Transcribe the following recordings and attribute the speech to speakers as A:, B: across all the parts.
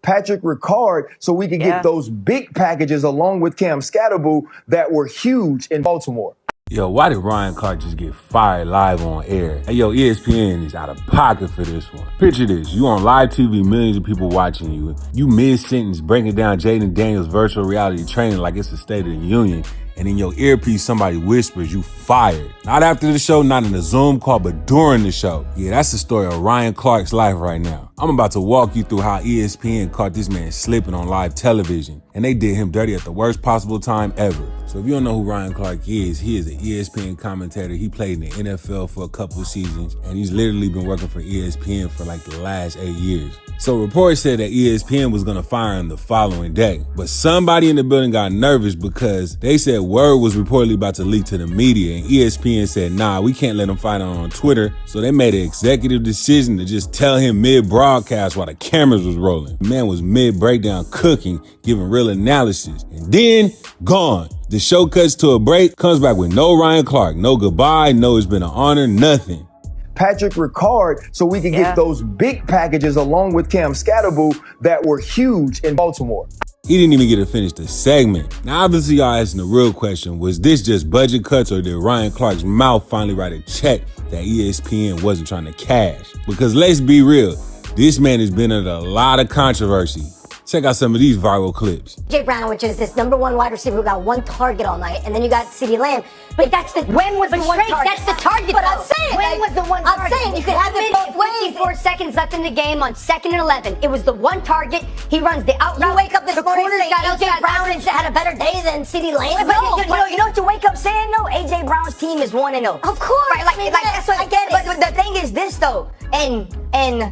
A: Patrick Ricard so we could get those big packages along with Cam Scatterboo that were huge in Baltimore.
B: Yo, why did Ryan Clark just get fired live on air? Hey, yo, ESPN is out of pocket for this one. Picture this. You on live TV, millions of people watching you. You mid-sentence breaking down Jaden Daniels' virtual reality training like it's the State of the Union. And in your earpiece, somebody whispers you fired. Not after the show, not in a Zoom call, but during the show. Yeah, that's the story of Ryan Clark's life right now. I'm about to walk you through how ESPN caught this man slipping on live television. And they did him dirty at the worst possible time ever. So if you don't know who Ryan Clark is, he is an ESPN commentator. He played in the NFL for a couple of seasons. And he's literally been working for ESPN for like the last 8 years. So reports said that ESPN was going to fire him the following day. But somebody in the building got nervous because they said word was reportedly about to leak to the media. And ESPN said, nah, we can't let him fight on Twitter. So they made an executive decision to just tell him mid-broadcast while the cameras was rolling. The man was mid-breakdown cooking, giving real analysis. And then, gone. The show cuts to a break, comes back with no Ryan Clark, no goodbye, no it's been an honor, nothing.
A: Patrick Ricard so we could get those big packages along with Cam Scatterboo that were huge in Baltimore.
B: He didn't even get to finish the segment. Now, obviously, y'all asking the real question, was this just budget cuts or did Ryan Clark's mouth finally write a check that ESPN wasn't trying to cash? Because let's be real, this man has been under a lot of controversy. Check out some of these viral clips.
C: AJ Brown, which is this #1 wide receiver who got one target all night, and then you got CeeDee Lamb. But that's the when was the one target? That's the target. But I'm saying when was the one target? I'm saying you could have it both ways. 54 seconds left in the game on 2nd and 11. It was the one target. He runs the out route. You wake up this morning and say AJ Brown had a better day than CeeDee Lamb. No, you know what you wake up saying though? AJ Brown's team is 1-0. Of course, right? Like that's what I get it. But the thing is this though, and.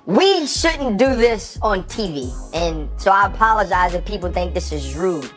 C: We shouldn't do this on TV, and so I apologize if people think this is rude.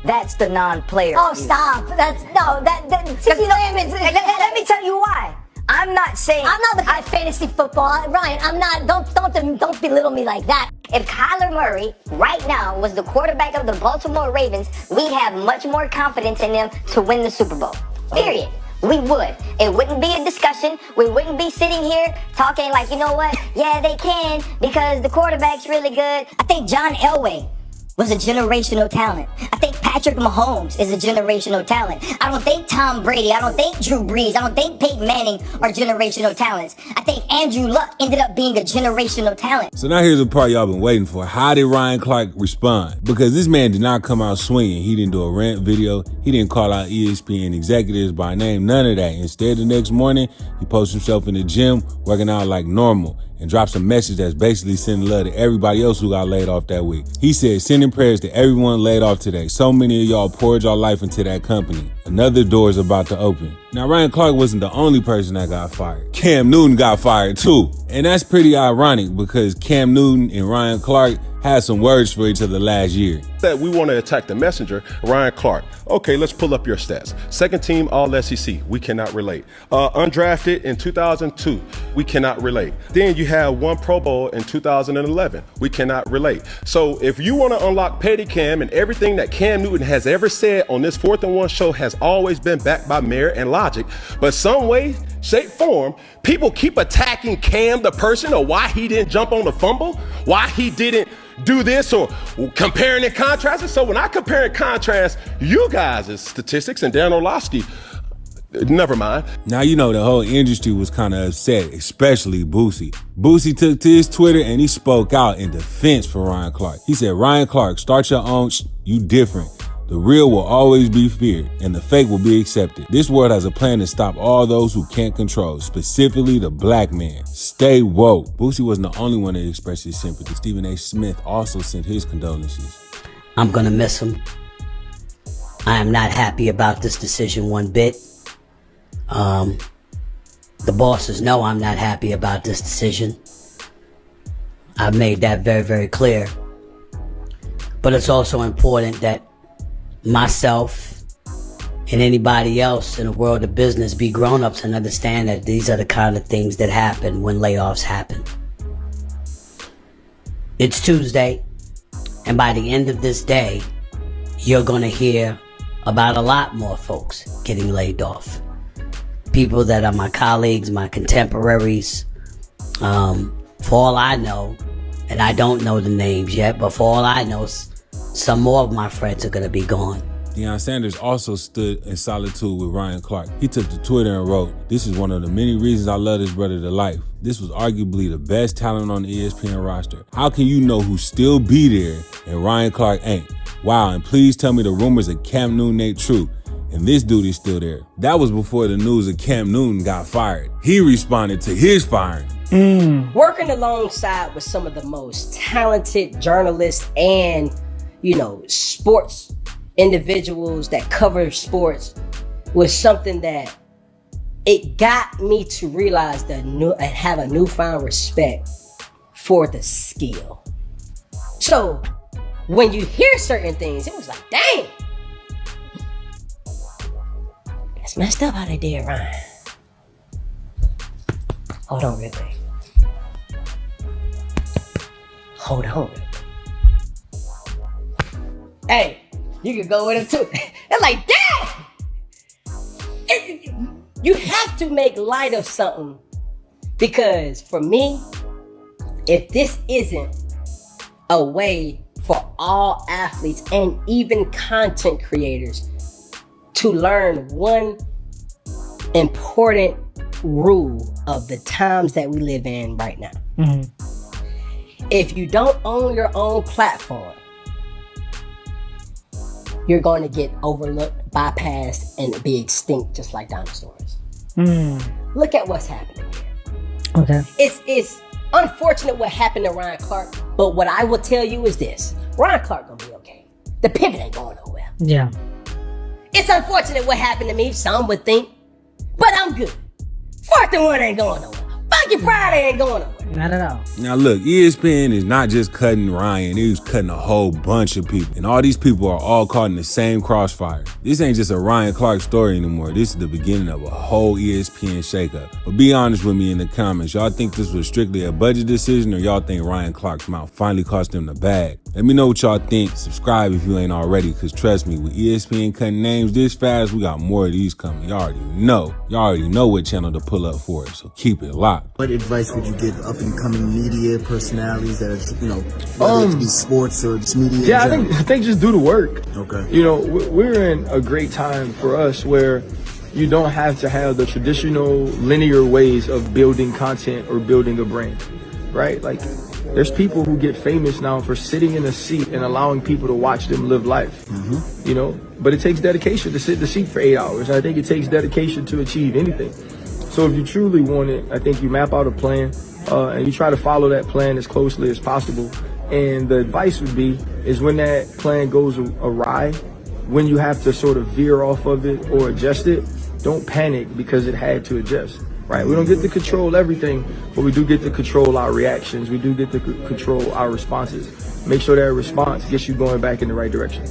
C: That's the non-player. Oh, stop! That's CeeDee Lamb is. Let me tell you why. I'm not saying I'm not the guy fantasy football, Ryan. I'm not. Don't belittle me like that. If Kyler Murray right now was the quarterback of the Baltimore Ravens, we'd have much more confidence in them to win the Super Bowl. Period. We would. It wouldn't be a discussion. We wouldn't be sitting here talking like, you know what? Yeah, they can because the quarterback's really good. I think John Elway was a generational talent. I think Patrick Mahomes is a generational talent. I don't think Tom Brady, I don't think Drew Brees, I don't think Peyton Manning are generational talents. I think Andrew Luck ended up being a generational talent.
B: So now here's the part y'all been waiting for. How did Ryan Clark respond? Because this man did not come out swinging. He didn't do a rant video. He didn't call out ESPN executives by name, none of that. Instead, the next morning, he posted himself in the gym, working out like normal, and drops a message that's basically sending love to everybody else who got laid off that week. He said, sending prayers to everyone laid off today. So many of y'all poured your life into that company. Another door is about to open. Now, Ryan Clark wasn't the only person that got fired. Cam Newton got fired too. And that's pretty ironic because Cam Newton and Ryan Clark had some words for each other last year.
D: That we want to attack the messenger, Ryan Clark. Okay, let's pull up your stats. Second team All SEC, we cannot relate. Undrafted in 2002, we cannot relate. Then you have one Pro Bowl in 2011, we cannot relate. So if you want to unlock Petty Cam and everything that Cam Newton has ever said on this 4th and 1 show has always been backed by merit and logic, but some way, shape, form, people keep attacking Cam the person or why he didn't jump on the fumble, why he didn't do this or comparing and contrasting. So when I compare and contrast you guys' statistics and Dan Orlovsky, never mind.
B: Now, you know, the whole industry was kind of upset, especially Boosie. Boosie took to his Twitter and he spoke out in defense for Ryan Clark. He said, Ryan Clark, start your own you different. The real will always be feared, and the fake will be accepted. This world has a plan to stop all those who can't control, specifically the black man. Stay woke. Boosie wasn't the only one that expressed his sympathy. Stephen A. Smith also sent his condolences.
E: I'm gonna miss him. I am not happy about this decision one bit. The bosses know I'm not happy about this decision. I've made that very, very clear. But it's also important that myself and anybody else in the world of business be grown-ups and understand that these are the kind of things that happen when layoffs happen. It's Tuesday, and by the end of this day, you're gonna hear about a lot more folks getting laid off. People that are my colleagues, my contemporaries. For all I know, And I don't know the names yet, but for all I know, some more of my friends are gonna be gone.
B: Deion Sanders also stood in solitude with Ryan Clark. He took to Twitter and wrote, "This is one of the many reasons I love this brother to life. This was arguably the best talent on the ESPN roster. How can you know who still be there and Ryan Clark ain't? Wow, and please tell me the rumors of Cam Newton ain't true. And this dude is still there." That was before the news of Cam Newton got fired. He responded to his firing.
F: Working alongside with some of the most talented journalists and, sports individuals that cover sports was something that it got me to realize and have a newfound respect for the skill. So when you hear certain things, it was like, dang, it's messed up how they did Ryan. Hold on real quick. Hold on. Hey, you can go with it too. It's like, damn! You have to make light of something. Because for me, if this isn't a way for all athletes and even content creators to learn one important rule of the times that we live in right now. If you don't own your own platform, you're going to get overlooked, bypassed, and be extinct just like dinosaurs. Look at what's happening here.
G: Okay.
F: It's unfortunate what happened to Ryan Clark, but what I will tell you is this. Ryan Clark gonna be okay. The pivot ain't going nowhere.
G: Yeah.
F: It's unfortunate what happened to me, some would think, but I'm good. 4th and 1 ain't going nowhere. Funky Friday ain't going nowhere.
G: Not at all.
B: Now look, ESPN is not just cutting Ryan, he was cutting a whole bunch of people. And all these people are all caught in the same crossfire. This ain't just a Ryan Clark story anymore. This is the beginning of a whole ESPN shakeup. But be honest with me in the comments. Y'all think this was strictly a budget decision, or y'all think Ryan Clark's mouth finally cost them the bag? Let me know what y'all think. Subscribe if you ain't already, because trust me, with ESPN cutting names this fast, we got more of these coming. Y'all already know. Y'all already know what channel to pull up for it, so keep it locked.
H: What advice would you give up and coming media personalities that are, whether it be sports or just media?
A: Yeah, I think just do the work.
H: Okay.
A: We're in a great time for us where you don't have to have the traditional linear ways of building content or building a brand, right? Like, there's people who get famous now for sitting in a seat and allowing people to watch them live life, but it takes dedication to sit in the seat for 8 hours. I think it takes dedication to achieve anything. So if you truly want it, I think you map out a plan and you try to follow that plan as closely as possible. And the advice would be is when that plan goes awry, when you have to sort of veer off of it or adjust it, don't panic because it had to adjust. Right, we don't get to control everything, but we do get to control our reactions. We do get to control our responses. Make sure that response gets you going back in the right direction.